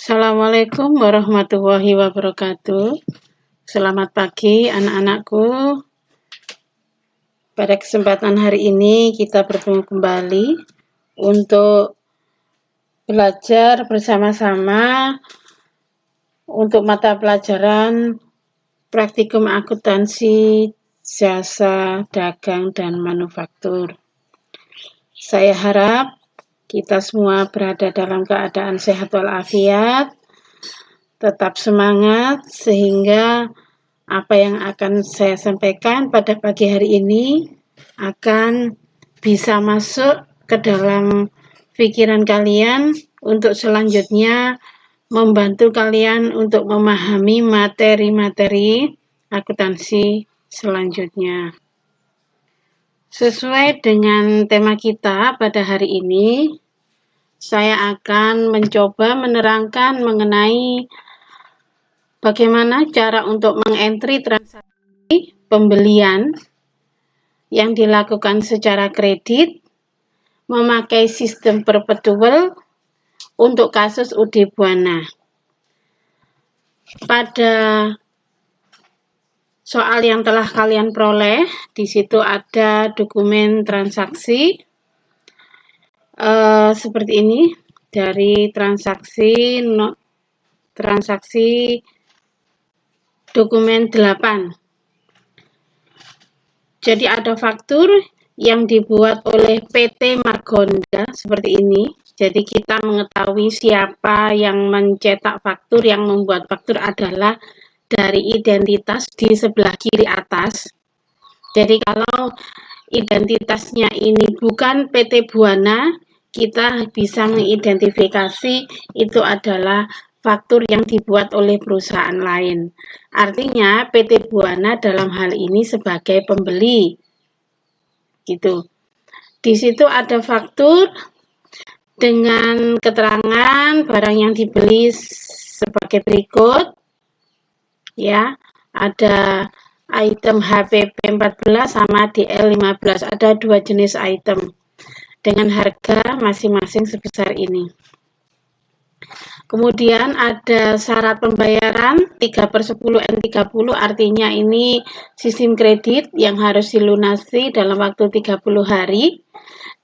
Assalamualaikum warahmatullahi wabarakatuh. Selamat pagi anak-anakku. Pada kesempatan hari ini kita bertemu kembali untuk belajar bersama-sama untuk mata pelajaran praktikum akuntansi, jasa, dagang, dan manufaktur. Saya harap kita semua berada dalam keadaan sehat walafiat, tetap semangat, sehingga apa yang akan saya sampaikan pada pagi hari ini akan bisa masuk ke dalam pikiran kalian untuk selanjutnya membantu kalian untuk memahami materi-materi akuntansi selanjutnya. Sesuai dengan tema kita pada hari ini, saya akan mencoba menerangkan mengenai bagaimana cara untuk mengentry transaksi pembelian yang dilakukan secara kredit memakai sistem perpetual untuk kasus UD Buana. Pada soal yang telah kalian peroleh, di situ ada dokumen transaksi seperti ini dari transaksi dokumen 8. Jadi ada faktur yang dibuat oleh PT Margonda seperti ini. Jadi kita mengetahui siapa yang mencetak faktur, yang membuat faktur adalah dari identitas di sebelah kiri atas. Jadi kalau identitasnya ini bukan PT Buana, kita bisa mengidentifikasi itu adalah faktur yang dibuat oleh perusahaan lain. Artinya PT Buana dalam hal ini sebagai pembeli. Gitu. Di situ ada faktur dengan keterangan barang yang dibeli sebagai berikut. Ya, ada item HPP 14 sama DL 15, ada dua jenis item dengan harga masing-masing sebesar ini. Kemudian ada syarat pembayaran 3/10 N30, artinya ini sistem kredit yang harus dilunasi dalam waktu 30 hari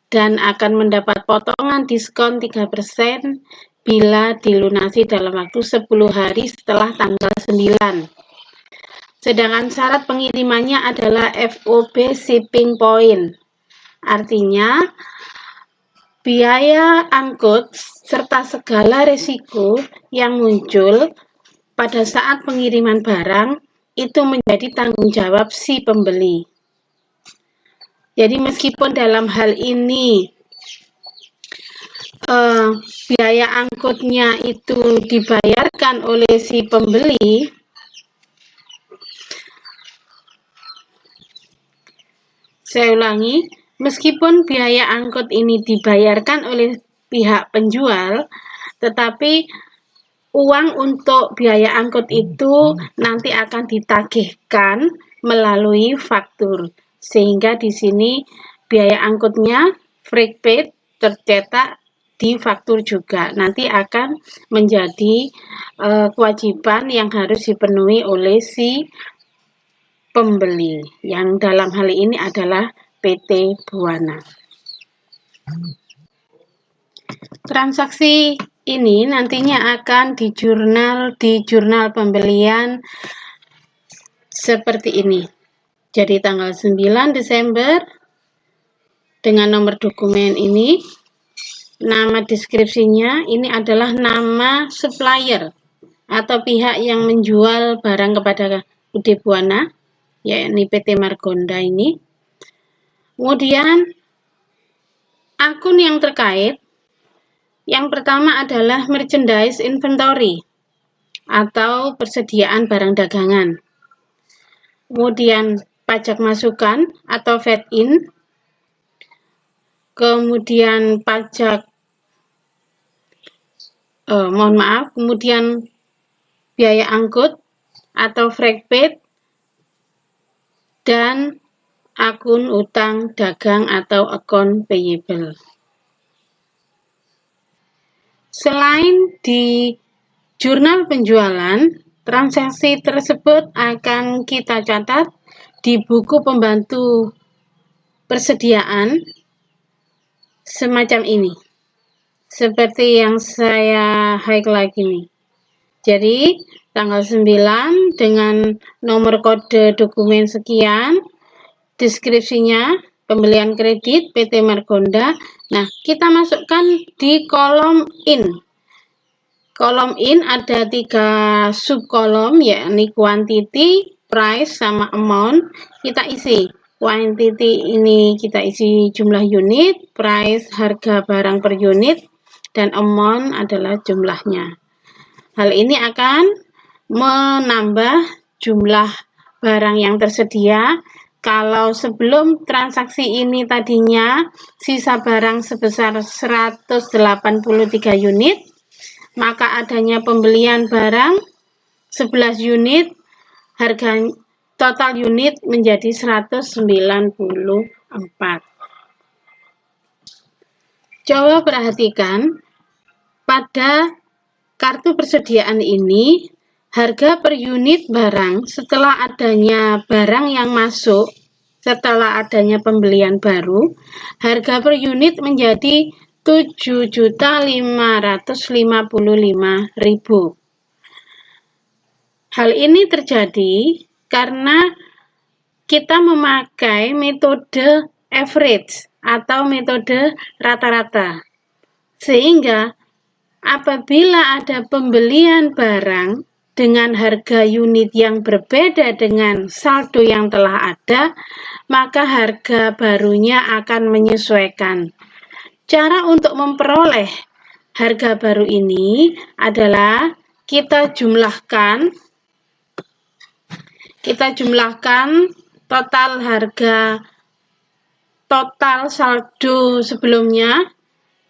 dan akan mendapat potongan diskon 3% bila dilunasi dalam waktu 10 hari setelah tanggal 9. Sedangkan syarat pengirimannya adalah FOB shipping point. Artinya, biaya angkut serta segala risiko yang muncul pada saat pengiriman barang itu menjadi tanggung jawab si pembeli. Jadi meskipun dalam hal ini biaya angkutnya itu dibayarkan oleh si pembeli, saya ulangi, meskipun biaya angkut ini dibayarkan oleh pihak penjual, tetapi uang untuk biaya angkut itu nanti akan ditagihkan melalui faktur. Sehingga di sini biaya angkutnya freight paid tercetak di faktur juga. Nanti akan menjadi kewajiban yang harus dipenuhi oleh si pembeli, yang dalam hal ini adalah PT Buana. Transaksi ini nantinya akan di jurnal pembelian seperti ini. Jadi tanggal 9 Desember dengan nomor dokumen ini, nama deskripsinya ini adalah nama supplier atau pihak yang menjual barang kepada UD Buana, yakni PT Margonda ini. Kemudian akun yang terkait, yang pertama adalah merchandise inventory atau persediaan barang dagangan. Kemudian pajak masukan atau VAT-in. Kemudian kemudian biaya angkut atau freight paid dan akun utang dagang atau account payable. Selain di jurnal penjualan. Transaksi tersebut akan kita catat di buku pembantu persediaan semacam ini, seperti yang saya highlight ini. Jadi tanggal 9 dengan nomor kode dokumen sekian, deskripsinya pembelian kredit PT Margonda. Nah, kita masukkan di kolom in. Kolom in ada 3 subkolom, yakni quantity, price, sama amount. Kita isi. Quantity ini kita isi jumlah unit, price harga barang per unit, dan amount adalah jumlahnya. Hal ini akan menambah jumlah barang yang tersedia. Kalau sebelum transaksi ini tadinya sisa barang sebesar 183 unit, maka adanya pembelian barang 11 unit, harga total unit menjadi 194. Coba perhatikan, pada kartu persediaan ini, harga per unit barang setelah adanya barang yang masuk, setelah adanya pembelian baru, harga per unit menjadi 7.555.000. Hal ini terjadi karena kita memakai metode average atau metode rata-rata. Sehingga apabila ada pembelian barang dengan harga unit yang berbeda dengan saldo yang telah ada, maka harga barunya akan menyesuaikan. Cara untuk memperoleh harga baru ini adalah kita jumlahkan total harga, total saldo sebelumnya.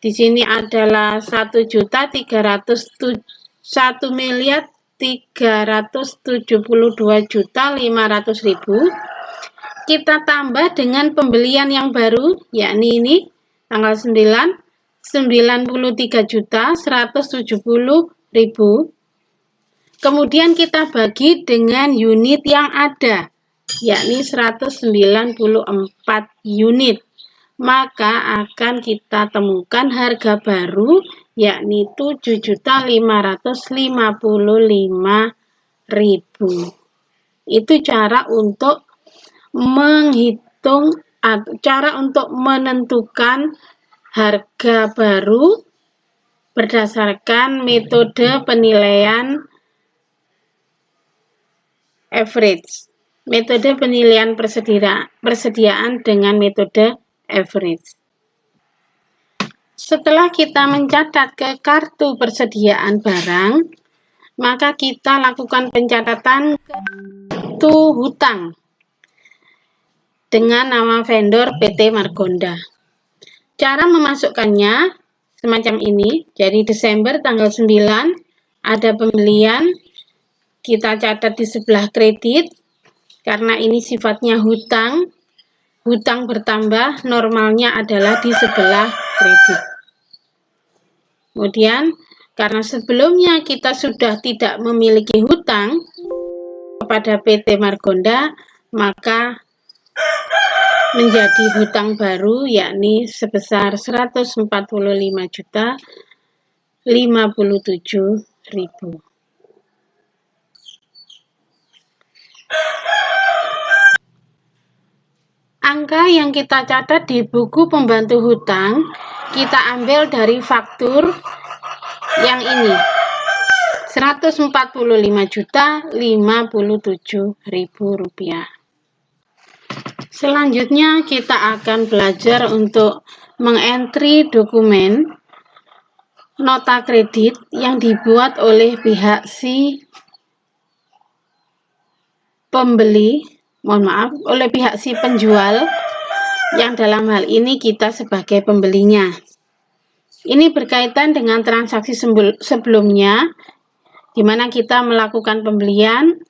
Di sini adalah 1.372.500.000. Kita tambah dengan pembelian yang baru, yakni ini tanggal 9, 93.170.000. Kemudian kita bagi dengan unit yang ada, yakni 194 unit. Maka akan kita temukan harga baru, yakni 7.555.000. Itu cara untuk menghitung atau cara untuk menentukan harga baru berdasarkan metode penilaian average. Metode penilaian persediaan dengan metode average. Setelah kita mencatat ke kartu persediaan barang, maka kita lakukan pencatatan kartu hutang dengan nama vendor PT Margonda. Cara memasukkannya semacam ini. Jadi Desember tanggal 9 ada pembelian, kita catat di sebelah kredit karena ini sifatnya hutang. Hutang bertambah, normalnya adalah di sebelah kredit. Kemudian karena sebelumnya kita sudah tidak memiliki hutang kepada PT Margonda, maka menjadi hutang baru, yakni sebesar 145.057.000. Angka yang kita catat di buku pembantu hutang, kita ambil dari faktur yang ini, 145.057.000 rupiah. Selanjutnya kita akan belajar untuk mengentry dokumen nota kredit yang dibuat oleh pihak si pembeli, oleh pihak si penjual, yang dalam hal ini kita sebagai pembelinya. Ini berkaitan dengan transaksi sebelumnya, di mana kita melakukan pembelian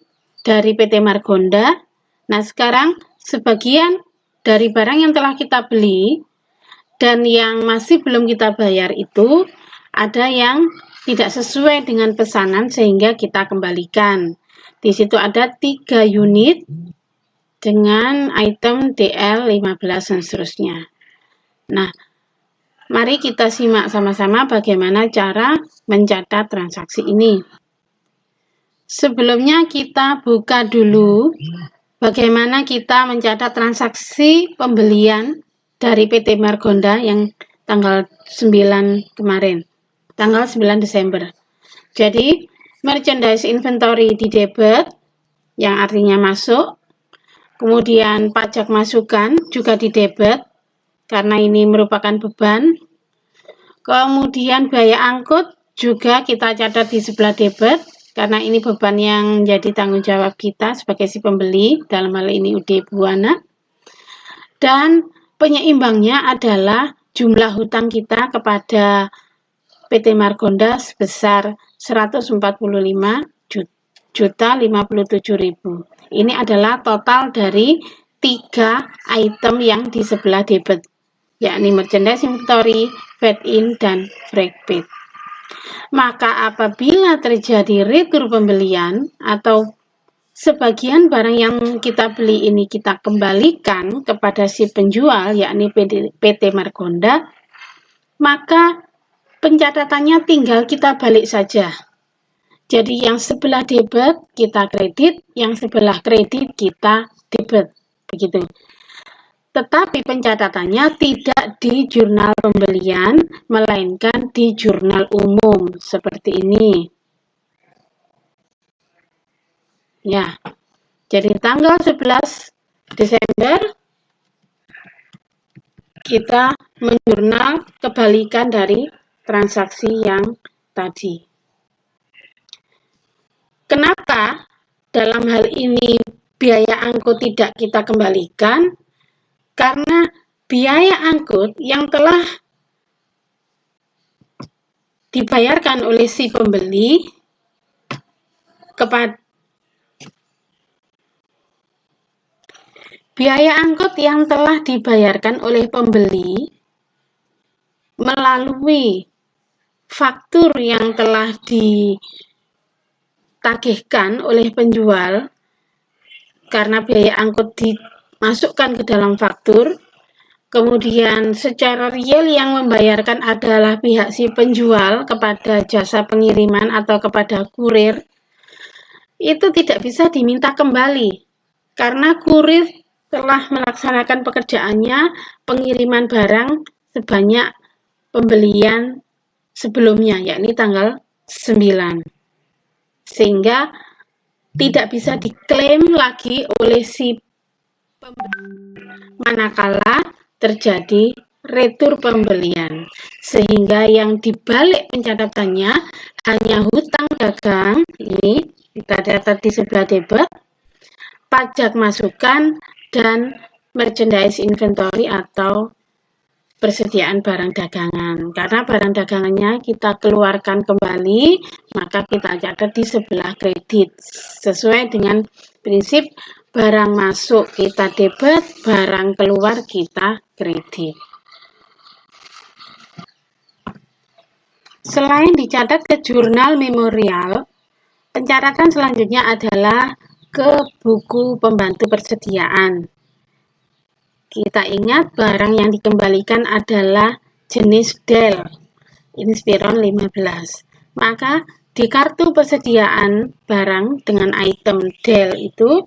dari PT Margonda. Nah, sekarang sebagian dari barang yang telah kita beli dan yang masih belum kita bayar itu ada yang tidak sesuai dengan pesanan sehingga kita kembalikan. Di situ ada 3 unit dengan item DL15 dan seterusnya. Nah, mari kita simak sama-sama bagaimana cara mencatat transaksi ini. Sebelumnya kita buka dulu bagaimana kita mencatat transaksi pembelian dari PT Margonda yang tanggal 9 kemarin, tanggal 9 Desember. Jadi, merchandise inventory di debit, yang artinya masuk. Kemudian pajak masukan juga di debit, karena ini merupakan beban. Kemudian biaya angkut juga kita catat di sebelah debit, karena ini beban yang jadi tanggung jawab kita sebagai si pembeli, dalam hal ini UD Buana. Dan penyeimbangnya adalah jumlah hutang kita kepada PT Margonda sebesar 145.057.000. Ini adalah total dari 3 item yang di sebelah debit, yakni merchandise inventory, fade-in, dan freight paid. Maka apabila terjadi retur pembelian atau sebagian barang yang kita beli ini kita kembalikan kepada si penjual, yakni PT Margonda, maka pencatatannya tinggal kita balik saja. Jadi yang sebelah debit kita kredit, yang sebelah kredit kita debit, begitu. Tetapi pencatatannya tidak di jurnal pembelian, melainkan di jurnal umum, seperti ini. Ya, jadi tanggal 11 Desember kita menjurnal kebalikan dari transaksi yang tadi. Kenapa dalam hal ini biaya angkut tidak kita kembalikan? Karena biaya angkut yang telah dibayarkan oleh si pembeli kepada biaya angkut yang telah dibayarkan oleh pembeli melalui faktur yang telah ditagihkan oleh penjual, karena biaya angkut dimasukkan ke dalam faktur, kemudian secara real yang membayarkan adalah pihak si penjual kepada jasa pengiriman atau kepada kurir, itu tidak bisa diminta kembali, karena kurir telah melaksanakan pekerjaannya pengiriman barang sebanyak pembelian sebelumnya, yakni tanggal 9. Sehingga tidak bisa diklaim lagi oleh si pembeli manakala terjadi retur pembelian. Sehingga yang dibalik pencatatannya hanya hutang dagang, ini kita catat di sebelah debit, pajak masukan, dan merchandise inventory atau persediaan barang dagangan. Karena barang dagangannya kita keluarkan kembali, maka kita catat di sebelah kredit. Sesuai dengan prinsip barang masuk kita debit, barang keluar kita kredit. Selain dicatat ke jurnal memorial, pencatatan selanjutnya adalah ke buku pembantu persediaan. Kita ingat barang yang dikembalikan adalah jenis DEL, Inspiron 15. Maka di kartu persediaan barang dengan item DEL itu,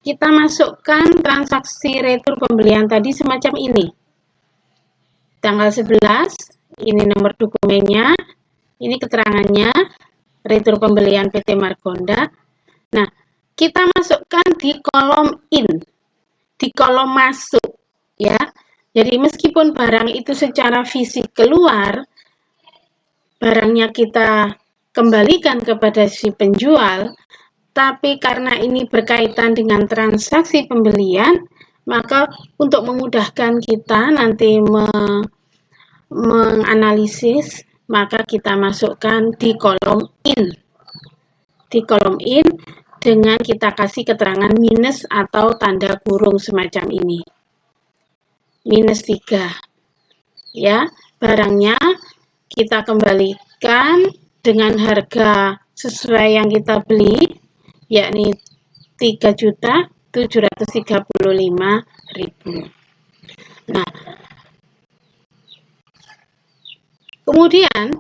kita masukkan transaksi retur pembelian tadi semacam ini. Tanggal 11, ini nomor dokumennya, ini keterangannya, retur pembelian PT Margonda. Nah, kita masukkan di kolom in, di kolom masuk, ya. Jadi meskipun barang itu secara fisik keluar, barangnya kita kembalikan kepada si penjual, tapi karena ini berkaitan dengan transaksi pembelian, maka untuk memudahkan kita nanti menganalisis, maka kita masukkan di kolom in. Di kolom in dengan kita kasih keterangan minus atau tanda kurung semacam ini. Minus 3. Ya, barangnya kita kembalikan dengan harga sesuai yang kita beli, yakni 3.735.000. Nah, kemudian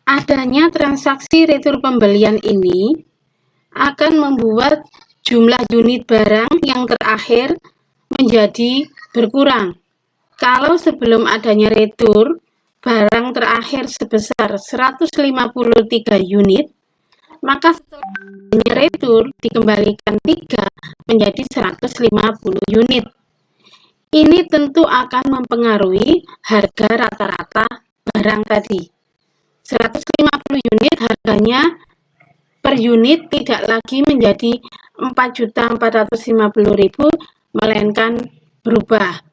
adanya transaksi retur pembelian ini akan membuat jumlah unit barang yang terakhir menjadi berkurang. Kalau sebelum adanya retur, barang terakhir sebesar 153 unit, maka setelah adanya retur dikembalikan 3 menjadi 150 unit. Ini tentu akan mempengaruhi harga rata-rata barang tadi. 150 unit harganya per unit tidak lagi menjadi 4.450.000, melainkan berubah.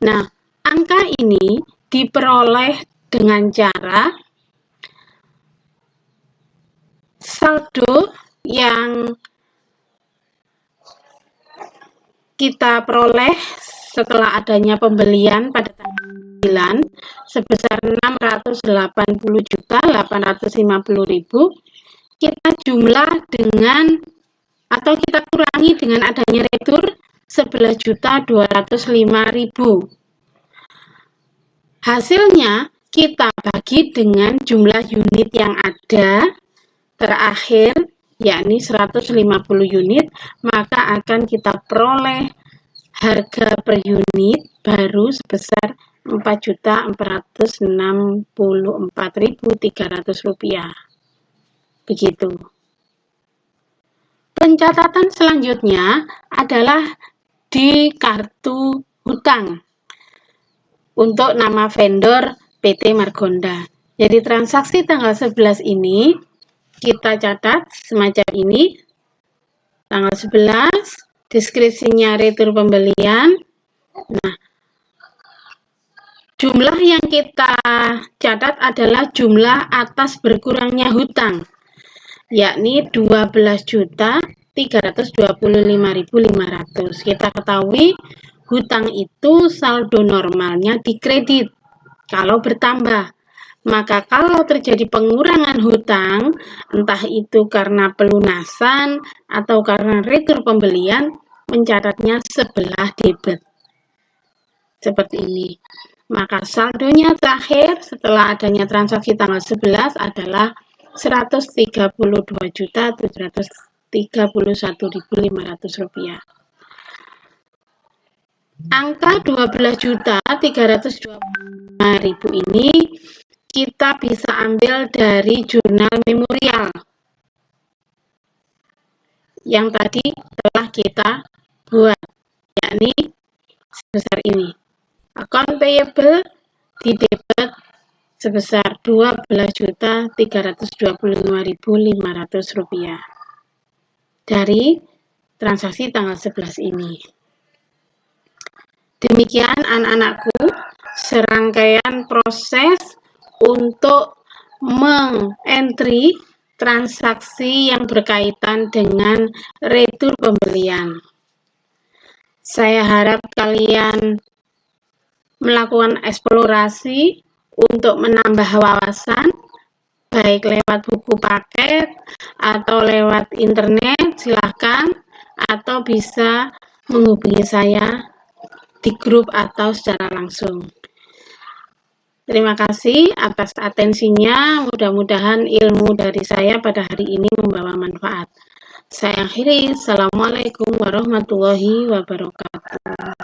Nah, angka ini diperoleh dengan cara saldo yang kita peroleh setelah adanya pembelian pada tanggal 9 sebesar 680.850.000, kita jumlah dengan atau kita kurangi dengan adanya retur 11.205.000. Hasilnya kita bagi dengan jumlah unit yang ada terakhir, yakni 150 unit, maka akan kita peroleh harga per unit baru sebesar Rp4.464.300. Begitu. Pencatatan selanjutnya adalah di kartu hutang untuk nama vendor PT Margonda. Jadi transaksi tanggal 11 ini kita catat semacam ini. Tanggal 11, deskripsinya retur pembelian. Nah, jumlah yang kita catat adalah jumlah atas berkurangnya hutang, yakni 12.325.500. Kita ketahui hutang itu saldo normalnya di kredit kalau bertambah. Maka kalau terjadi pengurangan hutang, entah itu karena pelunasan atau karena retur pembelian, mencatatnya sebelah debit. Seperti ini. Maka saldonya terakhir setelah adanya transaksi tanggal 11 adalah Rp132.731.500. Angka 12.325.000 ini kita bisa ambil dari jurnal memorial yang tadi telah kita buat, yakni sebesar ini. Account payable di debit sebesar Rp12.325.500 dari transaksi tanggal 11 ini. Demikian anak-anakku serangkaian proses untuk mengentry transaksi yang berkaitan dengan retur pembelian. Saya harap kalian melakukan eksplorasi untuk menambah wawasan, baik lewat buku paket atau lewat internet, silahkan, atau bisa menghubungi saya di grup atau secara langsung. Terima kasih atas atensinya, mudah-mudahan ilmu dari saya pada hari ini membawa manfaat. Saya akhiri, Assalamualaikum warahmatullahi wabarakatuh.